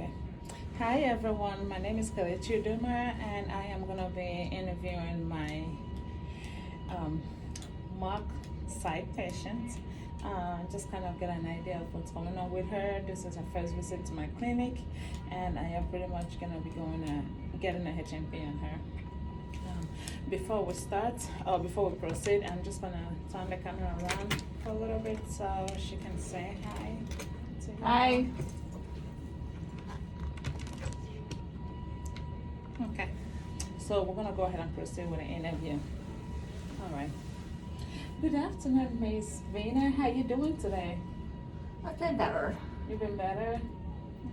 Okay. Hi everyone, my name is Kelly Chuduma and I am going to be interviewing my mock psych patient. Just kind of get an idea of what's going on with her. This is her first visit to my clinic and I am pretty much going to be getting a HMP on her. Before we start, or before we proceed, I'm just going to turn the camera around for a little bit so she can say hi. Hi. Okay, so we're gonna go ahead and proceed with the interview. All right. Good afternoon, Miss Vina. How you doing today? I've been better. You've been better?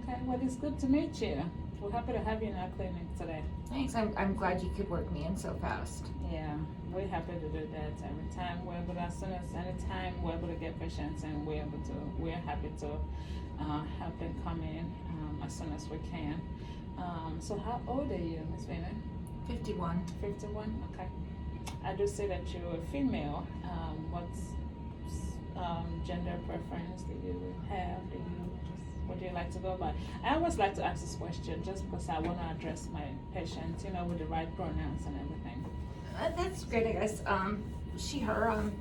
Okay, well, it's good to meet you. We're happy to have you in our clinic today. Thanks. I'm glad you could work me in so fast. Yeah, we're happy to do that every time. We're able to, as soon as any time we're able to get patients and we're happy to help them come in as soon as we can. So how old are you, Miss Vina? 51. 51? Okay. I do see that you're a female. What's gender preference do you have? What do you like to go by? I always like to ask this question just because I want to address my patients, with the right pronouns and everything. That's great, I guess. She, her.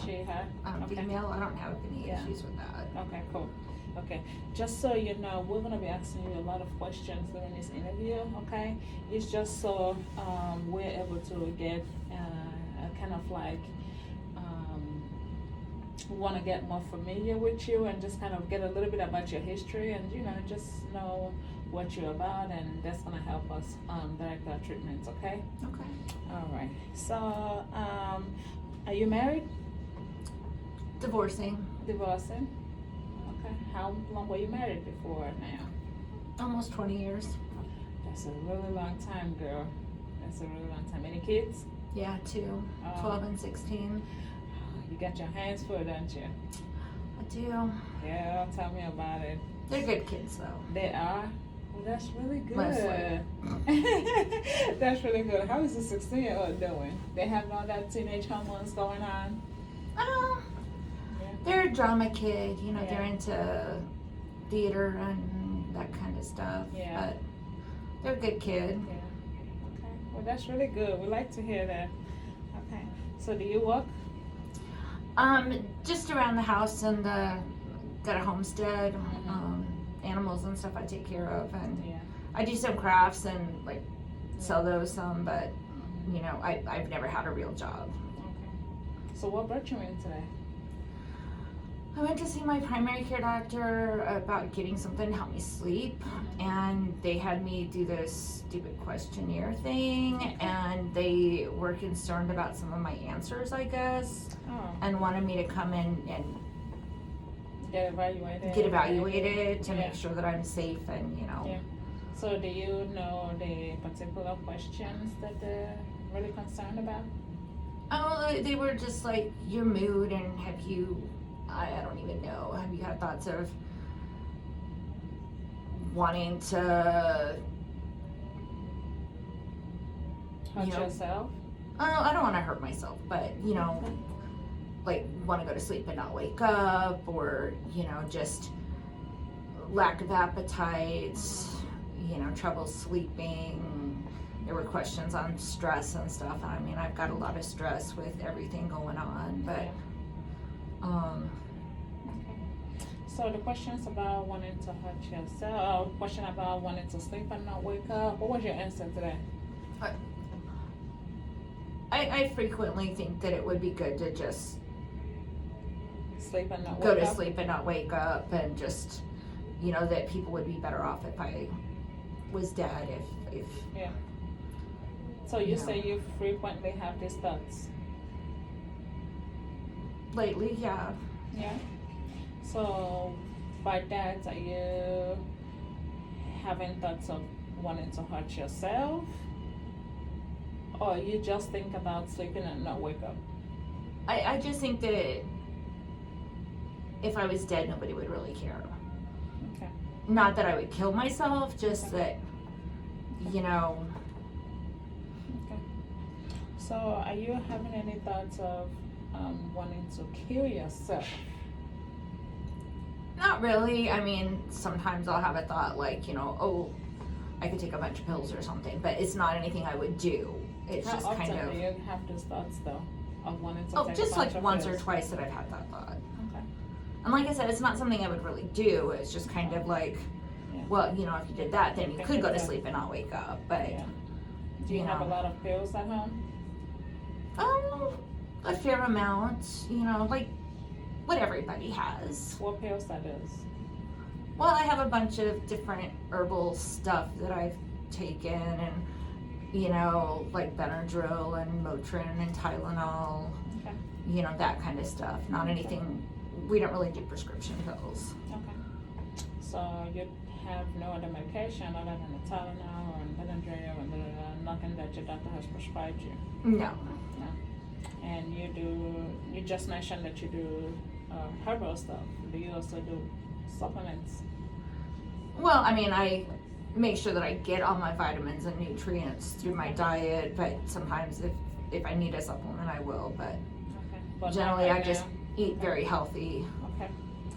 She, her? Okay. Female. I don't have any issues with that. Okay, cool. Okay, just so you know, we're going to be asking you a lot of questions during this interview, okay? It's just so we're able to get a kind of like, we want to get more familiar with you and just kind of get a little bit about your history and, just know what you're about, and that's going to help us direct our treatments, okay? Okay. All right. So, are you married? Divorcing. Divorcing? Okay. How long were you married before now? Almost 20 years. That's a really long time, girl. That's a really long time. Any kids? Yeah, 2. 12 and 16. You got your hands full, don't you? I do. Yeah, tell me about it. They're good kids, though. They are? Well, that's really good. Mostly. That's really good. How is the 16-year-old doing? They have all that teenage hormones going on? They're a drama kid. Yeah. They're into theater and that kind of stuff. Yeah. But they're a good kid. Yeah. Okay. Well, that's really good. We like to hear that. Okay. So do you work? Just around the house and got a homestead, animals and stuff I take care of, and I do some crafts and sell those some, but I've never had a real job. Okay. So what brought you in today? I went to see my primary care doctor about getting something to help me sleep, and they had me do this stupid questionnaire thing, and they were concerned about some of my answers, I guess, and wanted me to come in and get evaluated to make sure that I'm safe and, Yeah. So do you know the particular questions that they're really concerned about? Oh, they were just like your mood and have you, I don't even know, have you had thoughts of wanting to Hurt yourself? I don't want to hurt myself, but want to go to sleep and not wake up, or just lack of appetite, trouble sleeping. There were questions on stress and stuff. I mean, I've got a lot of stress with everything going on, but So the questions about wanting to hurt yourself, question about wanting to sleep and not wake up, what was your answer to that? I frequently think that it would be good to just sleep and not go wake to up? sleep and not wake up, and just that people would be better off if I was dead, if Yeah. So you say you frequently have these thoughts? lately, yeah. Yeah. So by that, are you having thoughts of wanting to hurt yourself? Or you just think about sleeping and not wake up? I just think that if I was dead, nobody would really care. Okay. Not that I would kill myself, just that, Okay. So are you having any thoughts of wanting to kill yourself? Not really. I mean, sometimes I'll have a thought like, oh, I could take a bunch of pills or something, but it's not anything I would do. It's How just often kind of. do you have those thoughts though, of wanting to Oh, take just a bunch like of once or pills? twice that I've had that thought. Okay. And like I said, it's not something I would really do. It's just kind of like, Yeah. well, if you did that, then you Think could go to it's a- sleep and not wake up. But Yeah. Do you have a know. lot of pills at home? A fair amount, like what everybody has. What pills that is? Well, I have a bunch of different herbal stuff that I've taken, and like Benadryl and Motrin and Tylenol. Okay. That kind of stuff. Not anything. We don't really do prescription pills. Okay. So you have no other medication other than the Tylenol or Benadryl and nothing that your doctor has prescribed you? No. No. And you just mentioned that you do herbal stuff. Do you also do supplements? Well, I mean, I make sure that I get all my vitamins and nutrients through my diet, but sometimes if I need a supplement, I will. But Okay. But not generally, right I just now? eat very healthy. Okay.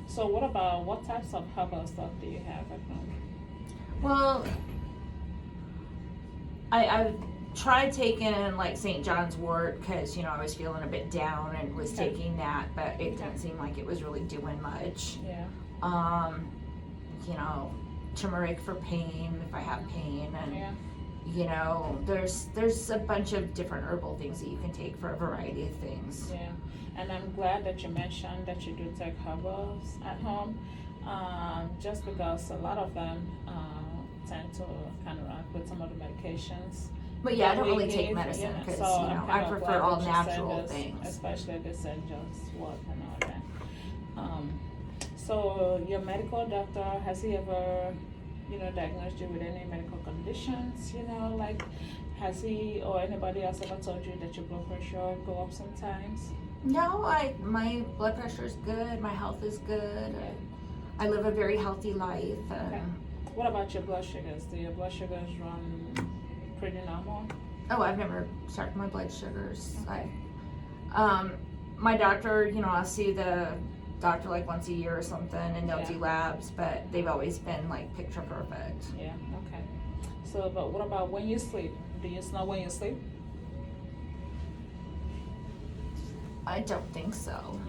So what types of herbal stuff do you have at home? Well, I've tried taking like St. John's wort because I was feeling a bit down and was Okay. taking that, but it Okay. didn't seem like it was really doing much. Yeah. Turmeric for pain if I have pain, and Yeah. there's a bunch of different herbal things that you can take for a variety of things. Yeah. And I'm glad that you mentioned that you do take herbals at home, just because a lot of them tend to counteract with some of the medications. But yeah, I don't we really take give, medicine because so I'm I kinda prefer glad all that you said natural this, things. especially the St. John's wort and all that. So your medical doctor, has he ever, diagnosed you with any medical conditions? Like has he or anybody else ever told you that your blood pressure go up sometimes? No, my blood pressure is good. My health is good. Okay. I live a very healthy life. Okay. What about your blood sugars? Do your blood sugars run pretty normal? Oh, I've never checked my blood sugars. My doctor, I'll see the doctor like once a year or something, and they'll do labs, but they've always been like picture perfect. Yeah, okay. So, but what about when you sleep? Do you snore when you sleep? I don't think so.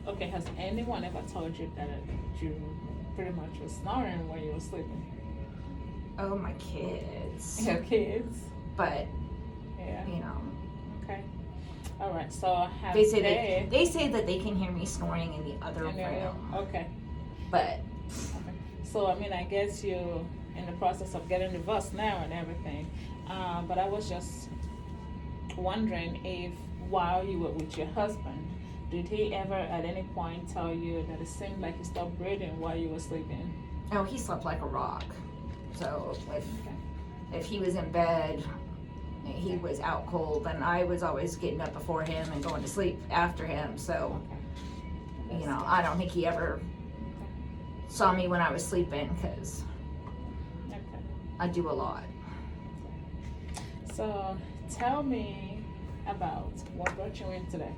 Okay, has anyone ever told you that you pretty much were snoring when you were sleeping? Oh, my kids. Your kids? But, Yeah, okay. All right, so have they say that they can hear me snoring in the other room. Okay. But Okay. So, I guess you're in the process of getting divorced now and everything. But I was just wondering if while you were with your husband, did he ever at any point tell you that it seemed like he stopped breathing while you were sleeping? oh, he slept like a rock. So Okay. if he was in bed, he was out cold, and I was always getting up before him and going to sleep after him. So Okay. I don't think he ever saw me when I was sleeping because Okay. I do a lot. So tell me about what brought you in today.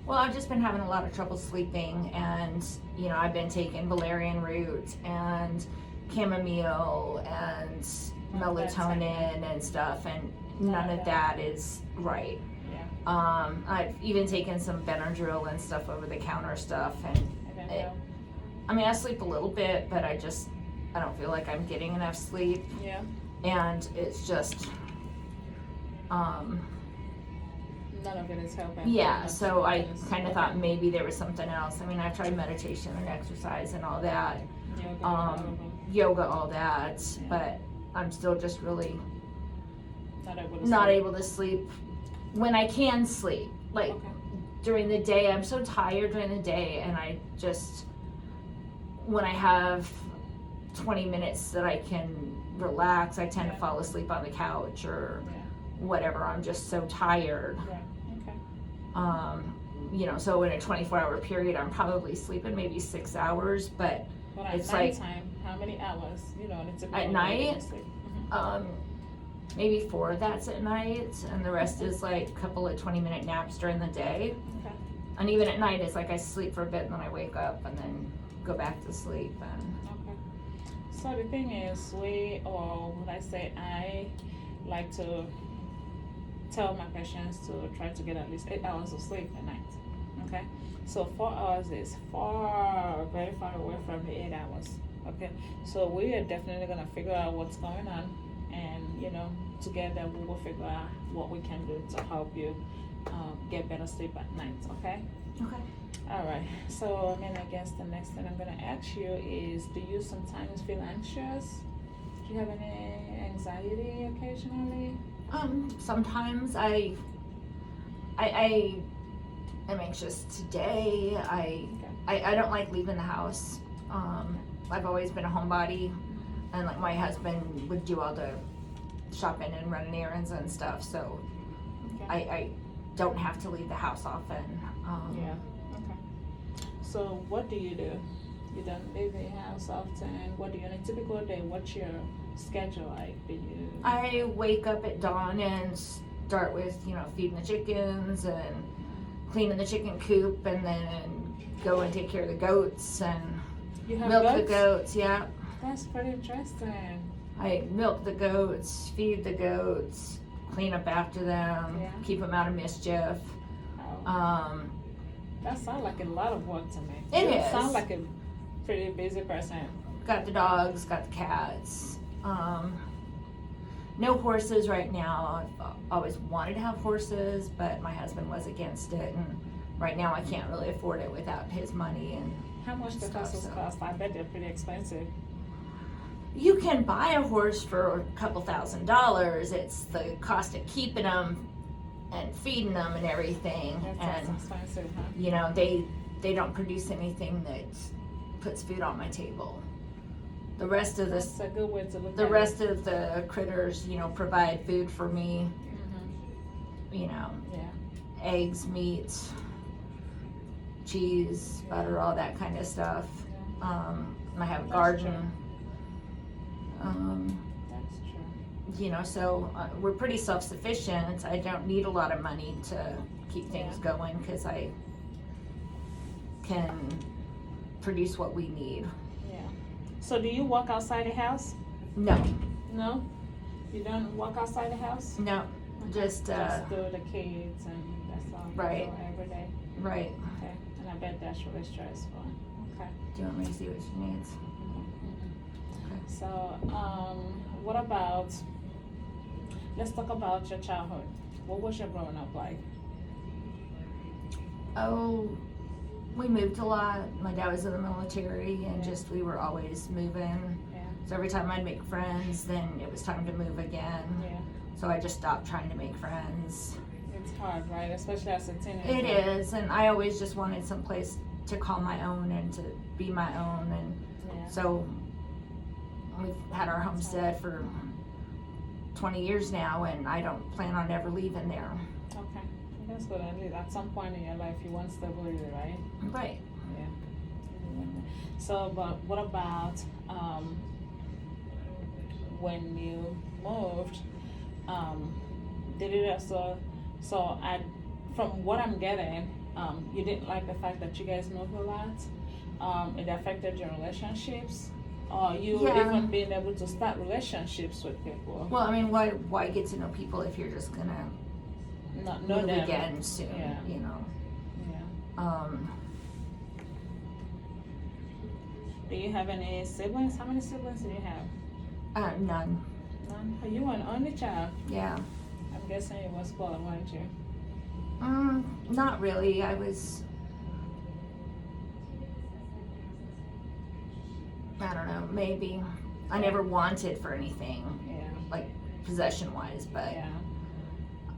Well, I've just been having a lot of trouble sleeping, and I've been taking valerian root and chamomile and melatonin and stuff, and none of that is right. Yeah. I've even taken some Benadryl and stuff over the counter stuff, and I don't know. I sleep a little bit, but I don't feel like I'm getting enough sleep, Yeah. and it's just None of it is helping. yeah, so I kind of thought maybe there was something else. I've tried meditation and exercise and all that, yoga, all that, Yeah. but I'm still just really not able able to sleep when I can sleep. Like Okay. during the day, I'm so tired during the day, and I just, when I have 20 minutes that I can relax, I tend to Yeah. fall asleep on the couch or Yeah. whatever. I'm just so tired. Right. Okay. So in a 24-hour period, I'm probably sleeping maybe 6 hours, but But at it's like nighttime, how many hours? It's a At night? Sleep. maybe 4 that's at night, and the rest is like a couple of 20-minute naps during the day. Okay. And even at night, it's like I sleep for a bit and then I wake up, and then go back to sleep. And Okay. So the thing is, I like to tell my patients to try to get at least 8 hours of sleep a night. Okay. So 4 hours is very far away from the 8 hours. Okay. So we are definitely gonna figure out what's going on, and together we will figure out what we can do to help you get better sleep at night. Okay. okay. All right. So I guess the next thing I'm gonna ask you is, do you sometimes feel anxious? Do you have any anxiety occasionally? Sometimes I am anxious today. I don't like leaving the house. I've always been a homebody, and like my husband would do all the shopping and running errands and stuff, so Okay. I don't have to leave the house often. Yeah. Okay. So what do? You don't leave the house often. What do you on a typical day? What's your schedule like? Do you? I wake up at dawn and start with feeding the chickens and cleaning the chicken coop, and then go and take care of the goats and You have milk goats? the goats. Yeah, That's pretty interesting. I milk the goats, feed the goats, clean up after them, Yeah. keep them out of mischief. Oh, that sounds like a lot of work to me. It You is. sound like a pretty busy person. Got the dogs, got the cats. No horses right now. I've always wanted to have horses, but my husband was against it, and right now I can't really afford it without his money. And How much the Stuff, horses so. cost? I bet they're pretty expensive. you can buy a horse for a couple $1,000s. It's the cost of keeping them and feeding them and everything. That's And expensive, huh? they don't produce anything that puts food on my table. The rest of That's a good way to look the at rest of the critters, provide food for me. it. You know, Yeah. eggs, meat, cheese, butter, all that kind of stuff. Yeah. I have a That's garden. That's true. So we're pretty self-sufficient. I don't need a lot of money to keep things going because I can produce what we need. Yeah. So do you walk outside the house? No, No? You don't walk outside the house? no, just do the kids and that's all. Right. So every day. right. Okay. And I bet that's really stressful. Okay. Do you want me to see what she needs? So, what about, let's talk about your childhood. What was your growing up like? Oh, we moved a lot. My dad was in the military, and Yeah. we were always moving. Yeah. So every time I'd make friends, then it was time to move again. Yeah. So I just stopped trying to make friends. It's hard, right? Especially as a teenager. It is, and I always just wanted some place to call my own and to be my own. And Yeah. so we've had our homestead for 20 years now, and I don't plan on ever leaving there. Okay. That's good. At least at some point in your life, you want stability, right? Right. Yeah. So, but what about when you moved? Did it also? So, from what I'm getting, you didn't like the fact that you guys moved a lot. It affected your relationships, or you Yeah. even being able to start relationships with people. Well, I mean, why get to know people if you're just gonna Not know move them. again soon? Yeah. Yeah. Do you have any siblings? How many siblings do you have? None. None. You were an only child. Yeah. I'm guessing you were spoiled, weren't you? Not really. I was. I don't know. Maybe. I never wanted for anything, Yeah. like possession-wise, but Yeah.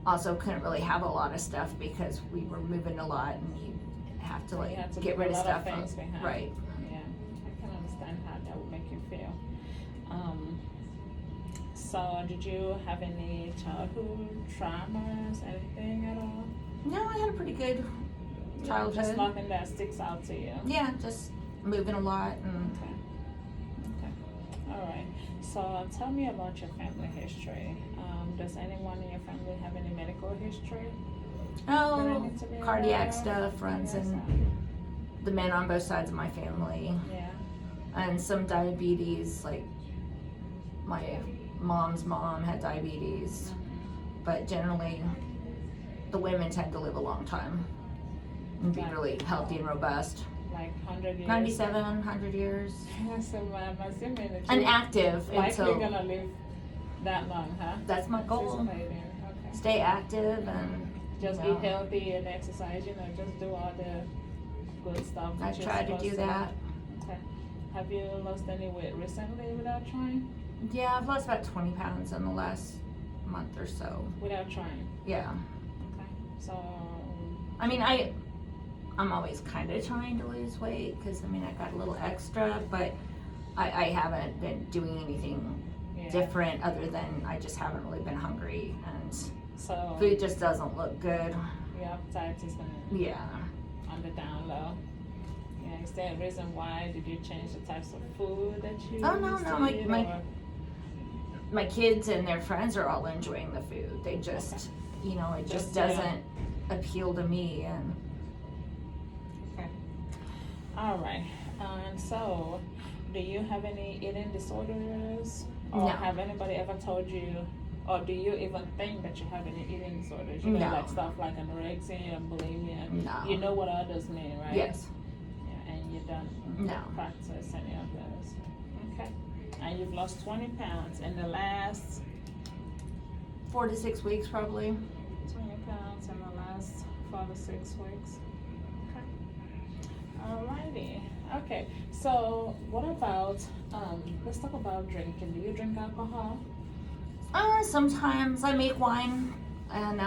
also couldn't really have a lot of stuff because we were moving a lot, and you have to You like had to get leave rid a of lot of stuff. things behind. Right. Yeah. I can understand how that would make you feel. So did you have any childhood traumas, anything at all? No, I had a pretty good Just childhood. nothing that sticks out to you. Yeah, just moving a lot and. Okay. Okay. All right. So tell me about your family history. Does anyone in your family have any medical history? that I Oh, need to be aware cardiac of? stuff runs Yes, in the men on both sides of my family, Yeah. and some diabetes. Like my mom's mom had diabetes, but generally the women tend to live a long time and be Like, really healthy and robust. Like 100 years. 97, 100 years. So I'm assuming that And you're active likely until, gonna live that long, huh? that's my goal. Anticipating. Okay. Stay active and Just you know, eat healthy and exercise, just do all the good stuff. I that you're try to supposed do that. Okay. Have you lost any weight recently without trying? Yeah, I've lost about 20 pounds in the last month or so. Without trying. Yeah. Okay. So. I mean, I'm always kind of trying to lose weight because, I mean, I got a little extra, but I haven't been doing anything Yeah. different other than I just haven't really been hungry, and So. food just doesn't look good. Your appetite is gonna. Yeah. On the down low. Yeah. Is there a reason why? Did you change the types of food that you? Oh, no, used no, to eat, or- My kids and their friends are all enjoying the food. They just, it just Just, doesn't appeal to me, and Okay. All right. So, do you have any eating disorders? Or No. have anybody ever told you, or do you even think that you have any eating disorders? You know, No. like stuff like anorexia and bulimia. no. You know what others mean, right? Yes. Yeah, and you don't No. practice any of those. Okay. And you've lost 20 pounds in the last 4 to 6 weeks, probably. 20 pounds in the last 4 to 6 weeks. Okay. Alrighty. Okay. So what about let's talk about drinking. Do you drink alcohol? Sometimes I make wine, and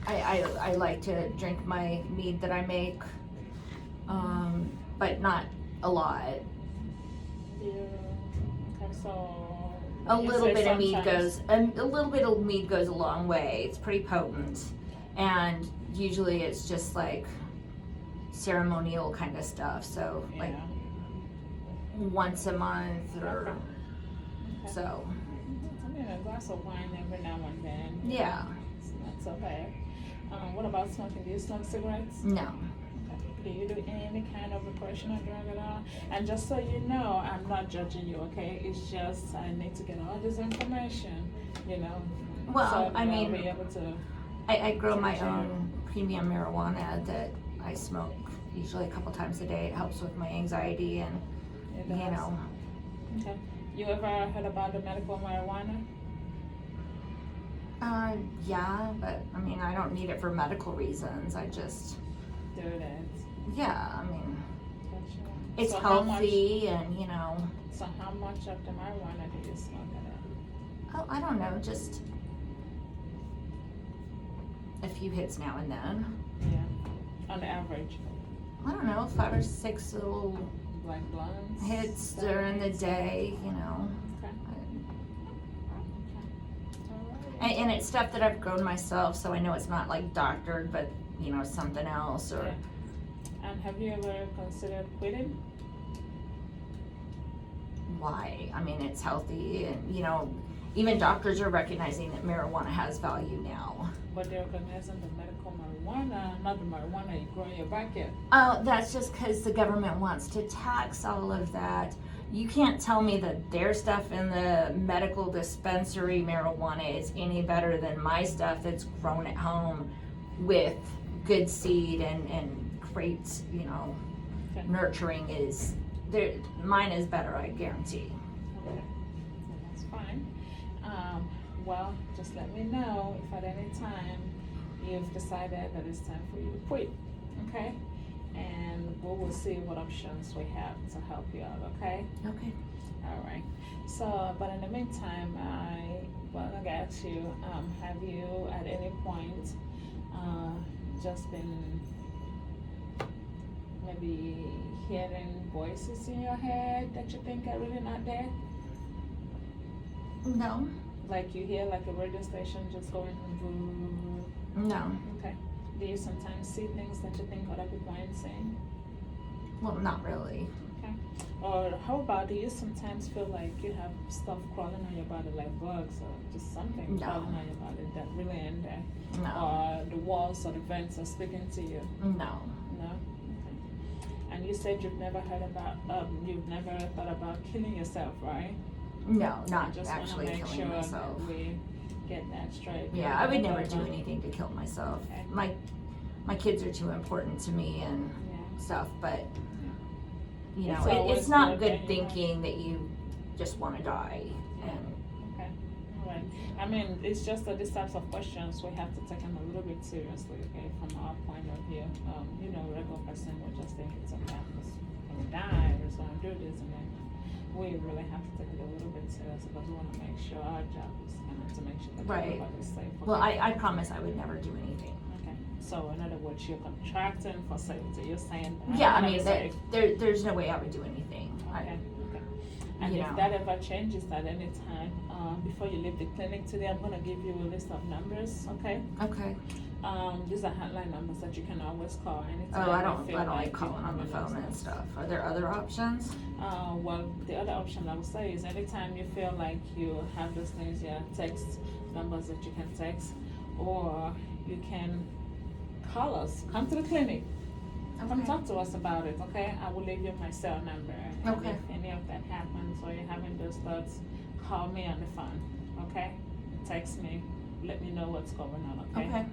I like to drink my mead that I make, but not a lot. Do you, okay, so A you little say bit of mead sometimes. goes a long way. It's pretty potent, and usually it's just like ceremonial kind of stuff. So like Yeah. once a month or Okay. so. I mean, a glass of wine every now and then. Yeah. It's not so bad. What about smoking? Do you smoke cigarettes? No. Do you do any kind of recreational drug at all? And just so you know, I'm not judging you, okay? It's just I need to get all this information, Well, so I I'll mean, be able to. I grow my own premium marijuana that I smoke usually a couple times a day. It helps with my anxiety and, It does. Okay. You ever heard about the medical marijuana? Yeah, but I mean, I don't need it for medical reasons. I just, Do that. yeah, I mean, Gotcha. it's So how healthy and, So how much of the marijuana do you smoke at? oh, I don't know, just a few hits now and then. Yeah. On average, I don't know, 5 or 6 little like blunts. hits during the day, Okay. Alright. And it's stuff that I've grown myself, so I know it's not like doctored, but something else or. Yeah. And have you ever considered quitting? Why? I mean, it's healthy, and even doctors are recognizing that marijuana has value now. But they're recognizing the medical marijuana, not the marijuana you grow in your backyard. Oh, that's just because the government wants to tax all of that. You can't tell me that their stuff in the medical dispensary marijuana is any better than my stuff that's grown at home with good seed and great, Okay. nurturing is there. Mine is better, I guarantee. Okay. That's fine. Well, just let me know if at any time you've decided that it's time for you to quit. Okay? And we will see what options we have to help you out, okay? Okay. All right. So, but in the meantime, I want to ask you, have you at any point just been maybe hearing voices in your head that you think are really not there? No. Like you hear like a radio station just going boom. No. Okay. Do you sometimes see things that you think other people aren't seeing? Well, not really. Okay. Okay. Or how about, do you sometimes feel like you have stuff crawling on your body, like bugs or just something No. crawling on your body that really ain't there? No. Or the walls or the vents are speaking to you? No. No? Okay. And you said you've never heard about, you've never thought about killing yourself, right? No, I not just actually want to make killing sure myself. that we get that straight. Yeah, I would never Thought do about- anything to kill myself. Okay. My kids are too important to me and Yeah. stuff, but you It's know, always it's not good good that you have- thinking that you just want to die. And Okay, all right. I mean, it's just that these types of questions, we have to take them a little bit seriously, okay, from our point of view. You know, regular person would just think it's okay, I'm just gonna die, or so I'm doing this, and then we really have to take it a little bit serious because we want to make sure our job is to make sure that Right. everybody's safe. well, okay? I promise I would never do anything. Okay, so in other words, you're contracting for safety. You're saying that Yeah, I I'm mean, safe. there's no way I would do anything. Okay, okay. And you if know. that ever changes at any time, before you leave the clinic today, I'm gonna give you a list of numbers, okay? Okay. These are hotline numbers that you can always call anytime. Oh, I you don't feel like you calling on the have phone an and stuff. Are there other options? well, the other option I would say is anytime you feel like you have those things, yeah, text numbers that you can text, or you can call us, come to the clinic, come Okay. talk to us about it, okay? I will leave you my cell number. And Okay. if any of that happens or you're having those thoughts, call me on the phone, okay? Text me, let me know what's going on, okay? Okay.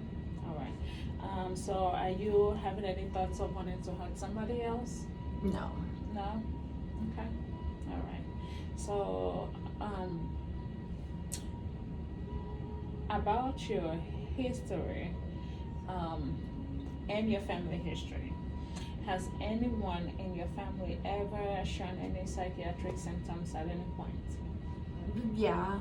All right. So are you having any thoughts of wanting to hurt somebody else? No. No? Okay. All right. So, about your history, and your family history, has anyone in your family ever shown any psychiatric symptoms at any point? Yeah.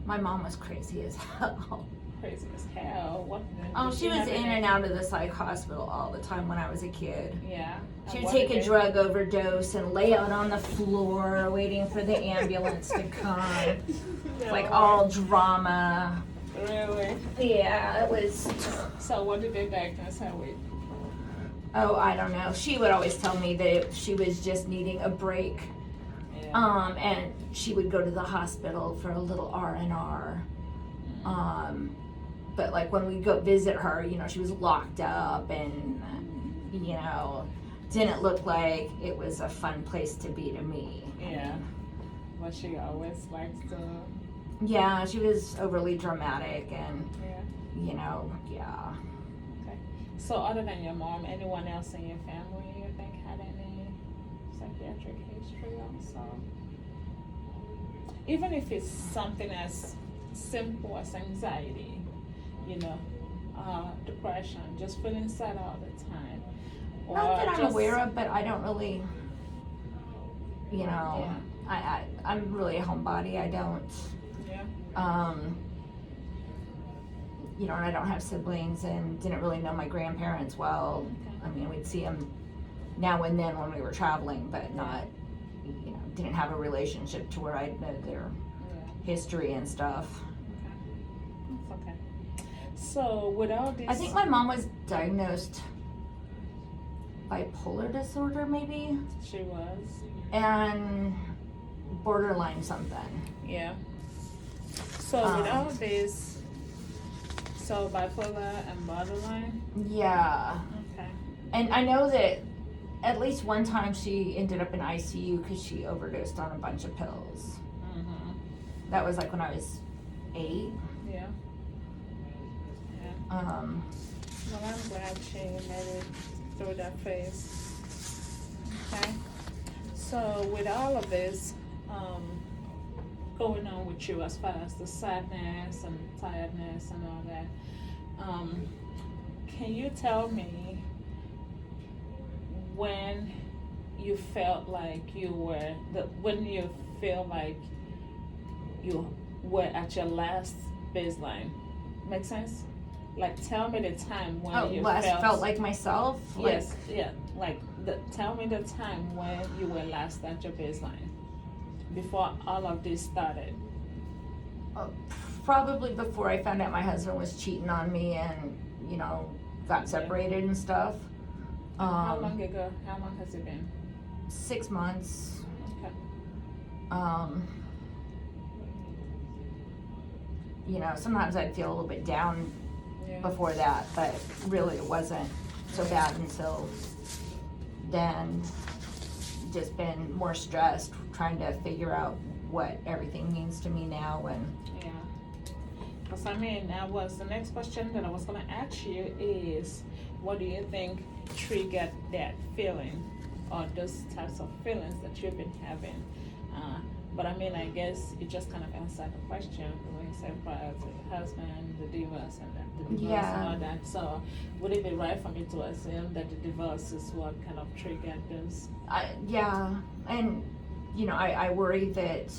My mom was crazy as hell. Crazy as hell. What? Oh, did she was have in any- and out of the psych hospital all the time when I was a kid. Yeah. She And would what take did a they- drug overdose and lay out on the floor waiting for the ambulance to come. No Like way. all drama. Really? Yeah, it was. So what did they diagnose her with? Oh, I don't know. She would always tell me that she was just needing a break. Yeah. And she would go to the hospital for a little R&R. But like when we go visit her, you know, she was locked up and, you know, didn't look like it was a fun place to be to me. Yeah. But she always likes to. Yeah, she was overly dramatic and, Yeah. you know, yeah. Okay. So other than your mom, anyone else in your family you think had any psychiatric history also? Even if it's something as simple as anxiety, you know, depression, just feeling sad all the time. Not that I'm just- aware of, but I don't really, you know, Yeah. I'm really a homebody. I don't, Yeah. you know, and I don't have siblings and didn't really know my grandparents well. I mean, we'd see them now and then when we were traveling, but not, you know, didn't have a relationship to where I'd know their Yeah. history and stuff. That's okay. So with all these, I think my mom was diagnosed bipolar disorder, maybe, she was. and borderline something. Yeah. So with all this, so bipolar and borderline. Yeah. Okay. And I know that at least one time she ended up in ICU because she overdosed on a bunch of pills. Mhm. That was like when I was 8. Yeah. Yeah. Well, I'm glad she made it through that phase. Okay. So with all of this going on with you as far as the sadness and tiredness and all that, can you tell me when you felt like you were when you feel like you were at your last baseline? Make sense? Like, tell me the time when you felt like myself? Yes, yeah. Like, tell me the time when you were last at your baseline before all of this started. Probably before I found out my husband was cheating on me and, you know, got separated and stuff. How long ago? How long has it been? 6 months. Okay. You know, sometimes I'd feel a little bit down Yeah. before that, but really it wasn't so bad until then. Just been more stressed trying to figure out what everything means to me now. And Yeah. Because I mean, that was the next question that I was going to ask you is, what do you think triggered that feeling or those types of feelings that you've been having? But I mean, I guess you just kind of answered the question when you said prior to your husband, the divorce, and the divorce and all that. So would it be right for me to assume that the divorce is what kind of triggered this? Yeah, and you know, I worry that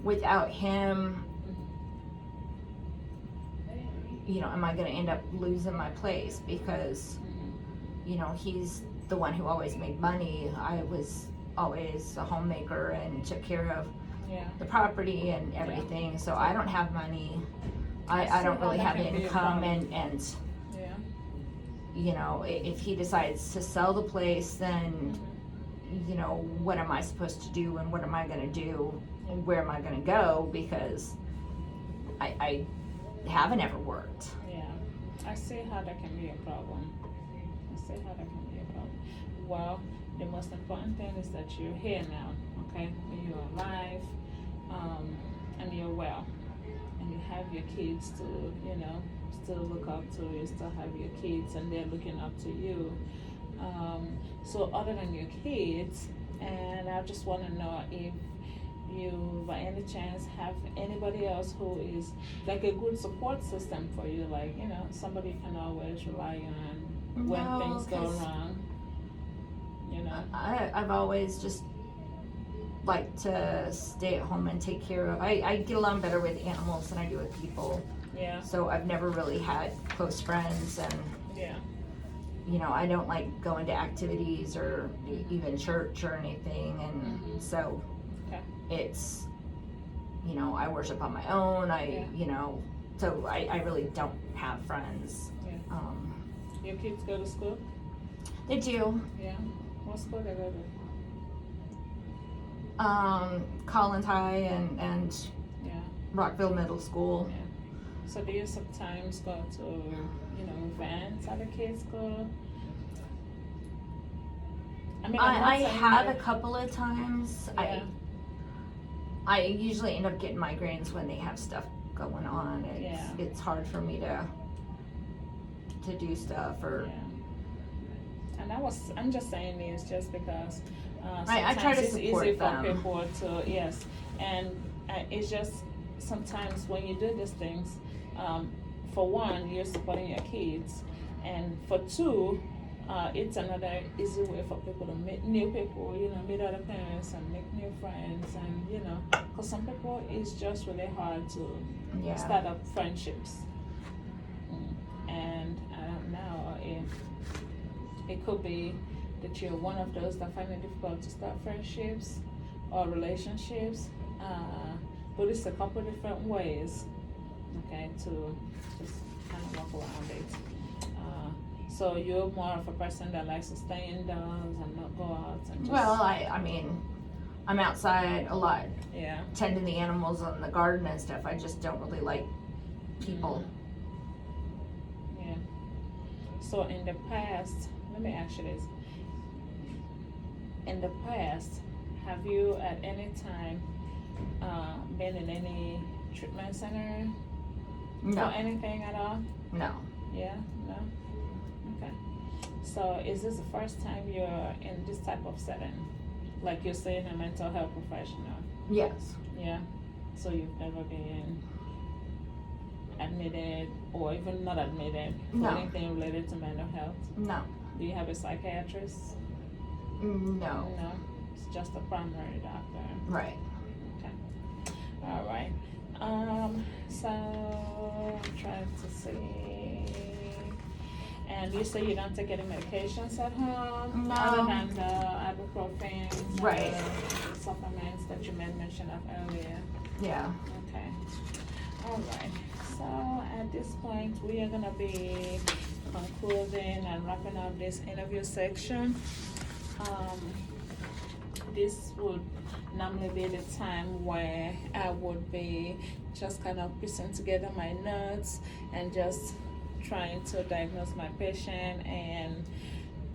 without him, you know, am I going to end up losing my place? Because, you know, he's the one who always made money. I was always a homemaker and took care of the property and everything. So I don't have money. I don't really have income, and Yeah. you know, if he decides to sell the place, then you know, what am I supposed to do, and what am I going to do, and where am I going to go? Because I haven't ever worked. Yeah, I see how that can be a problem. Well, the most important thing is that you're here now, okay? You're alive, and you're well, and you have your kids to, you know, still look up to. You still have your kids, and they're looking up to you. So other than your kids, and I just want to know if you by any chance have anybody else who is like a good support system for you, like, you know, somebody you can always rely on when things go wrong, you know? I've always just liked to stay at home and take care of, I get along better with animals than I do with people. Yeah. So I've never really had close friends, and Yeah. you know, I don't like going to activities or even church or anything, and so it's, you know, I worship on my own. You know, so I really don't have friends. Yeah. Your kids go to school? They do. Yeah. What school they go to? Collins High and Yeah. Rockville Middle School. Yeah. So do you sometimes go to, you know, events at the kids' school? I mean, I have a couple of times. Yeah. I usually end up getting migraines when they have stuff going on. It's hard for me to do stuff or. Yeah. And I'm just saying this just because I try to it's support easy them. for people to and it's just sometimes when you do these things, for one, you're supporting your kids, and for two, it's another easy way for people to meet new people, you know, meet other parents and make new friends, and you know, because some people it's just really hard to start up friendships. And I don't know if it could be that you're one of those that find it difficult to start friendships or relationships, but it's a couple different ways, okay, to just kind of walk around it. So you're more of a person that likes to stay indoors and not go out and just... Well, I mean, I'm outside a lot, Yeah. tending the animals in the garden and stuff. I just don't really like people. Yeah. So in the past, let me ask you this. In the past, have you at any time been in any treatment center No, for anything at all? no. Yeah? No? Okay. So is this the first time you're in this type of setting? Like you're saying a mental health professional? Yes. Yeah. So you've never been admitted or even not admitted for No. anything related to mental health? No. Do you have a psychiatrist? No. No. It's just a primary doctor. Right. Okay. All right. So I'm trying to see. And you say you don't take any medications at home? No. Other than the ibuprofen, Right. the supplements that you made mention of earlier. Yeah. Okay. All right. So at this point, we are gonna be concluding and wrapping up this interview section. this would normally be the time where I would be just kind of piecing together my notes and just trying to diagnose my patient and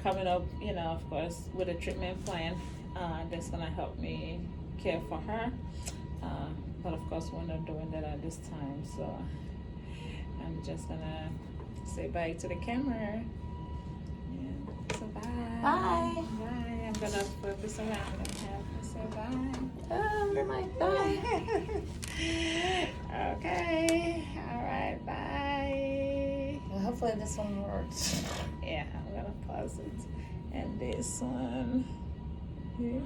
coming up, of course, with a treatment plan that's gonna help me care for her. But of course, we're not doing that at this time, so I'm just gonna say bye to the camera. Yeah. So bye. Bye. Bye. I'm gonna flip this around and have her say bye. Under my bye. Okay. All right. Bye. Well, hopefully this one works. Yeah, I'm gonna pause it. And this one here.